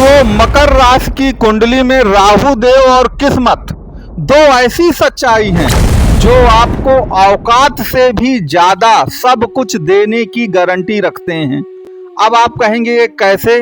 दोस्तों, मकर राशि की कुंडली में राहु देव और किस्मत दो ऐसी सच्चाई हैं जो आपको औकात से भी ज्यादा सब कुछ देने की गारंटी रखते हैं। अब आप कहेंगे ये कैसे?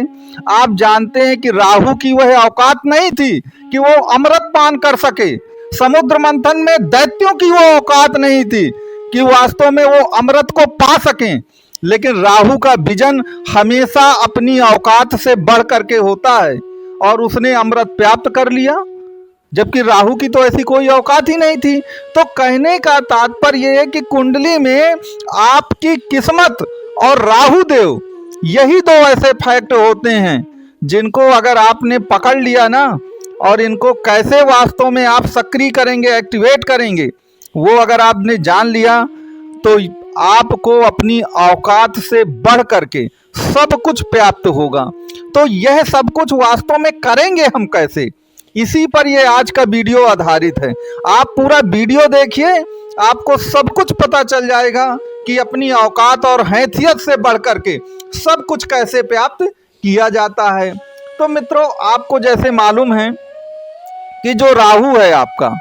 आप जानते हैं कि राहु की वह औकात नहीं थी कि वो अमृत पान कर सके। समुद्र मंथन में दैत्यों की वो औकात नहीं थी कि वास्तव में वो अमृत को पा सकें। लेकिन राहु का विजन हमेशा अपनी औकात से बढ़ करके होता है और उसने अमृत प्राप्त कर लिया, जबकि राहु की तो ऐसी कोई औकात ही नहीं थी। तो कहने का तात्पर्य है कि कुंडली में आपकी किस्मत और राहु देव, यही दो ऐसे फैक्ट होते हैं जिनको अगर आपने पकड़ लिया ना, और इनको कैसे वास्तव में आप सक्रिय करेंगे, एक्टिवेट करेंगे, वो अगर आपने जान लिया तो आपको अपनी औकात से बढ़ करके सब कुछ प्राप्त होगा। तो यह सब कुछ वास्तव में करेंगे हम कैसे, इसी पर यह आज का वीडियो आधारित है। आप पूरा वीडियो देखिए, आपको सब कुछ पता चल जाएगा कि अपनी औकात और हैसियत से बढ़ करके सब कुछ कैसे प्राप्त किया जाता है। तो मित्रों, आपको जैसे मालूम है कि जो राहु है आपका,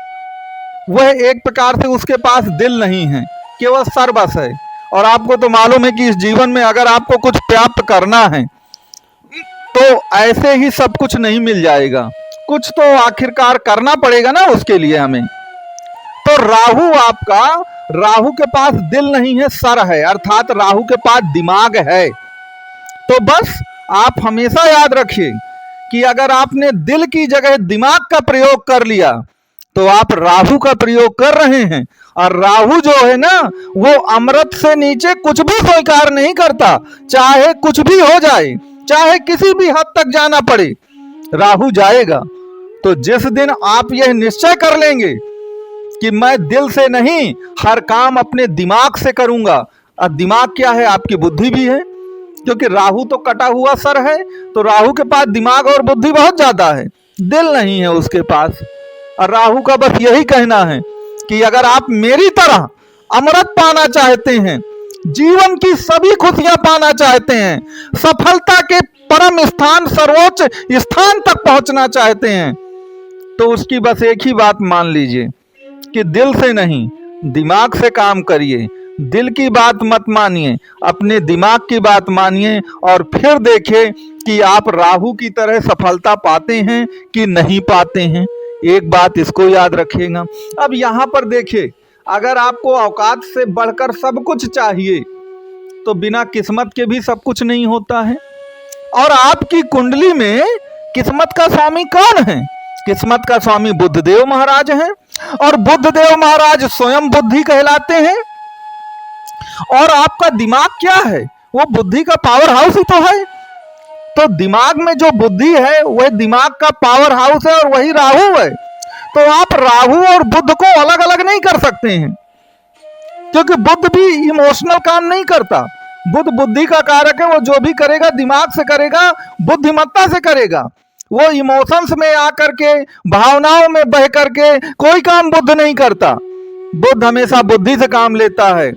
वह एक प्रकार से उसके पास दिल नहीं है, केवल सरबस है। और आपको तो मालूम है कि इस जीवन में अगर आपको कुछ प्राप्त करना है तो ऐसे ही सब कुछ नहीं मिल जाएगा, कुछ तो आखिरकार करना पड़ेगा ना उसके लिए हमें। तो राहु के पास दिल नहीं है, सर है, अर्थात राहु के पास दिमाग है। तो बस आप हमेशा याद रखिए कि अगर आपने दिल की जगह दिमाग का प्रयोग कर लिया तो आप राहु का प्रयोग कर रहे हैं। और राहु जो है ना, वो अमृत से नीचे कुछ भी स्वीकार नहीं करता, चाहे कुछ भी हो जाए, चाहे किसी भी हद तक जाना पड़े, राहु जाएगा। तो जिस दिन आप यह निश्चय कर लेंगे कि मैं दिल से नहीं, हर काम अपने दिमाग से करूंगा, और दिमाग क्या है, आपकी बुद्धि भी है, क्योंकि राहु तो कटा हुआ सर है, तो राहु के पास दिमाग और बुद्धि बहुत ज्यादा है, दिल नहीं है उसके पास। और राहु का बस यही कहना है कि अगर आप मेरी तरह अमृत पाना चाहते हैं, जीवन की सभी खुशियां पाना चाहते हैं, सफलता के परम स्थान, सर्वोच्च स्थान तक पहुंचना चाहते हैं, तो उसकी बस एक ही बात मान लीजिए कि दिल से नहीं, दिमाग से काम करिए। दिल की बात मत मानिए, अपने दिमाग की बात मानिए, और फिर देखिए कि आप राहु की तरह सफलता पाते हैं कि नहीं पाते हैं। एक बात इसको याद रखिएगा। अब यहाँ पर देखिए, अगर आपको औकात से बढ़कर सब कुछ चाहिए तो बिना किस्मत के भी सब कुछ नहीं होता है। और आपकी कुंडली में किस्मत का स्वामी कौन है? किस्मत का स्वामी बुद्धदेव महाराज हैं, और बुद्धदेव महाराज स्वयं बुद्धि कहलाते हैं। और आपका दिमाग क्या है? वो बुद्धि का पावर हाउस ही तो है। तो दिमाग में जो बुद्धि है वह दिमाग का पावर हाउस है, और वही राहु है। तो आप राहु और बुध को अलग अलग नहीं कर सकते हैं, क्योंकि बुध भी इमोशनल काम नहीं करता। बुध बुद्धि का कारक है, वो जो भी करेगा दिमाग से करेगा, बुद्धिमत्ता से करेगा। वो इमोशंस में आकर के, भावनाओं में बह करके कोई काम बुध नहीं करता। बुध हमेशा बुद्धि से काम लेता है,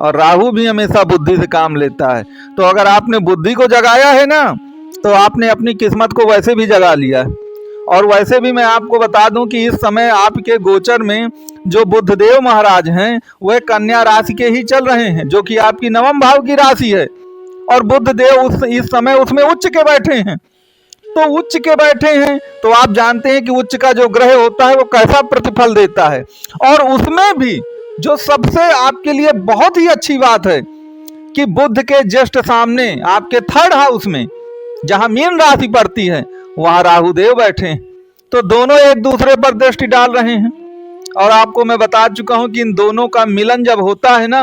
और राहु भी हमेशा बुद्धि से काम लेता है। तो अगर आपने बुद्धि को जगाया है ना, तो आपने अपनी किस्मत को वैसे भी जगा लिया है। और वैसे भी मैं आपको बता दूं कि इस समय आपके गोचर में जो बुद्धदेव महाराज हैं वह कन्या राशि के ही चल रहे हैं, जो कि आपकी नवम भाव की राशि है। और बुद्धदेव इस समय उसमें उच्च के बैठे हैं। तो उच्च के बैठे हैं तो आप जानते हैं कि उच्च का जो ग्रह होता है वो कैसा प्रतिफल देता है। और उसमें भी जो सबसे आपके लिए बहुत ही अच्छी बात है कि बुध के जस्ट सामने आपके थर्ड हाउस में, जहां मीन राशि पड़ती है, वहां राहुदेव बैठे हैं। तो दोनों एक दूसरे पर दृष्टि डाल रहे हैं। और आपको मैं बता चुका हूं कि इन दोनों का मिलन जब होता है ना,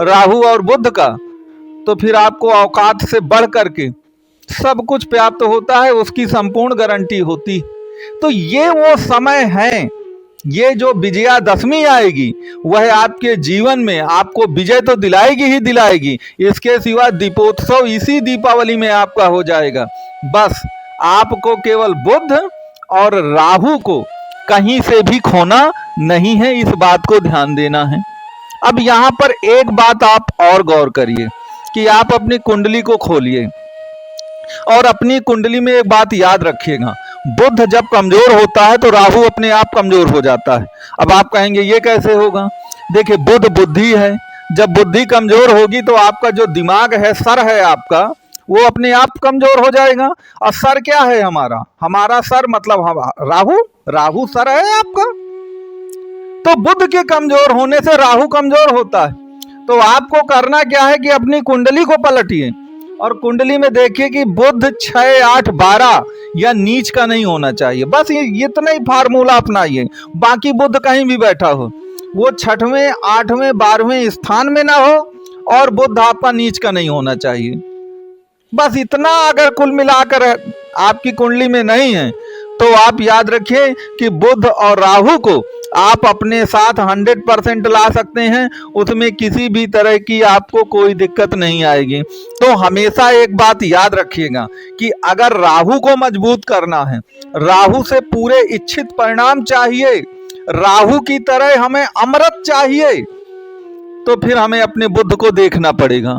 राहु और बुध का, तो फिर आपको औकात से बढ़ करके सब कुछ प्राप्त होता है, उसकी संपूर्ण गारंटी होती। तो ये वो समय है, ये जो विजयादशमी आएगी वह आपके जीवन में आपको विजय तो दिलाएगी ही दिलाएगी। इसके सिवा दीपोत्सव इसी दीपावली में आपका हो जाएगा। बस आपको केवल बुध और राहु को कहीं से भी खोना नहीं है, इस बात को ध्यान देना है। अब यहाँ पर एक बात आप और गौर करिए कि आप अपनी कुंडली को खोलिए। और अपनी कुंडली में एक बात याद रखिएगा, बुध जब कमजोर होता है तो राहु अपने आप कमजोर हो जाता है। अब आप कहेंगे ये कैसे होगा? देखिए, बुध बुद्धि है, जब बुद्धि कमजोर होगी तो आपका जो दिमाग है, सर है आपका, वो अपने आप कमजोर हो जाएगा। और सर क्या है हमारा? हमारा सर मतलब राहु, राहु सर है आपका। तो बुध के कमजोर होने से राहु कमजोर होता है। तो आपको करना क्या है कि अपनी कुंडली को पलटिए और कुंडली में देखिए कि बुध 6, 8, 12 या नीच का नहीं होना चाहिए। बस ये इतना ही फार्मूला अपनाइए। बाकी बुध कहीं भी बैठा हो, वो 6वें, 8वें, 12वें स्थान में ना हो और बुध आपका नीच का नहीं होना चाहिए। बस इतना अगर कुल मिलाकर आपकी कुंडली में नहीं है तो आप याद रखिए कि बुध और राहु को आप अपने साथ 100% ला सकते हैं, उसमें किसी भी तरह की आपको कोई दिक्कत नहीं आएगी। तो हमेशा एक बात याद रखिएगा कि अगर राहु को मजबूत करना है, राहु से पूरे इच्छित परिणाम चाहिए, राहु की तरह हमें अमृत चाहिए, तो फिर हमें अपने बुध को देखना पड़ेगा।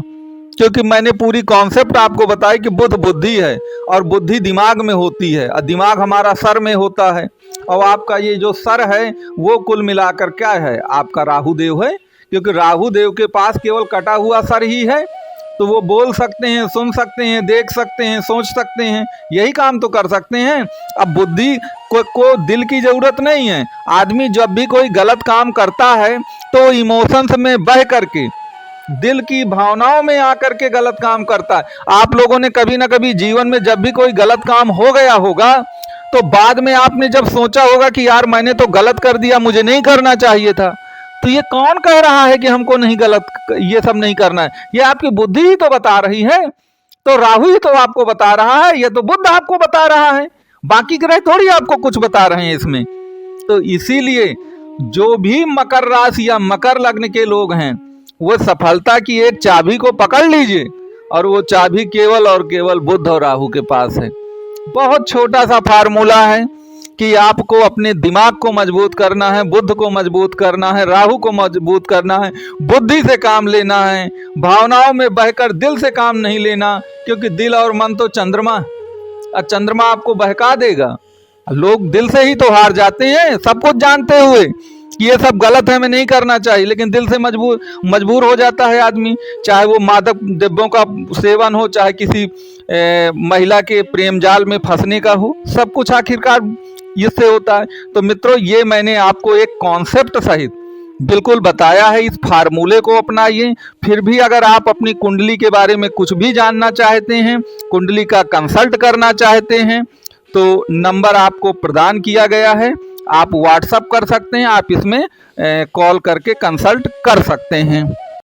क्योंकि मैंने पूरी कॉन्सेप्ट आपको बताई कि बुध बुद्धि है और बुद्धि दिमाग में होती है और दिमाग हमारा सर में होता है। और आपका ये जो सर है वो कुल मिलाकर क्या है? आपका राहु देव है। क्योंकि राहु देव के पास केवल कटा हुआ सर ही है, तो वो बोल सकते हैं, सुन सकते हैं, देख सकते हैं, सोच सकते हैं, यही काम तो कर सकते हैं। अब बुद्धि को दिल की जरूरत नहीं है। आदमी जब भी कोई गलत काम करता है तो इमोशंस में बह करके, दिल की भावनाओं में आकर के गलत काम करता है। आप लोगों ने कभी ना कभी जीवन में जब भी कोई गलत काम हो गया होगा तो बाद में आपने जब सोचा होगा कि यार मैंने तो गलत कर दिया, मुझे नहीं करना चाहिए था। तो ये कौन कह रहा है कि हमको नहीं गलत, ये सब नहीं करना है? ये आपकी बुद्धि ही तो बता रही है। तो राहु ही तो आपको बता रहा है, ये तो बुध आपको बता रहा है, बाकी ग्रह थोड़ी आपको कुछ बता रहे हैं इसमें। तो इसीलिए जो भी मकर राशि या मकर लग्न के लोग हैं वो सफलता की एक चाबी को पकड़ लीजिए और वो चाबी केवल और केवल बुध और राहु के पास है। बहुत छोटा सा फार्मूला है कि आपको अपने दिमाग को मजबूत करना है, बुध को मजबूत करना है, राहु को मजबूत करना है, बुद्धि से काम लेना है, भावनाओं में बहकर दिल से काम नहीं लेना। क्योंकि दिल और मन तो चंद्रमा, और चंद्रमा आपको बहका देगा। लोग दिल से ही तो हार जाते हैं, सब कुछ जानते हुए कि ये सब गलत है, मैं नहीं करना चाहिए, लेकिन दिल से मजबूर हो जाता है आदमी। चाहे वो मादक द्रव्यों का सेवन हो, चाहे किसी महिला के प्रेम जाल में फंसने का हो, सब कुछ आखिरकार इससे होता है। तो मित्रों, ये मैंने आपको एक कॉन्सेप्ट सहित बिल्कुल बताया है, इस फार्मूले को अपनाइए। फिर भी अगर आप अपनी कुंडली के बारे में कुछ भी जानना चाहते हैं, कुंडली का कंसल्ट करना चाहते हैं, तो नंबर आपको प्रदान किया गया है, आप व्हाट्सअप कर सकते हैं, आप इसमें कॉल करके कंसल्ट कर सकते हैं।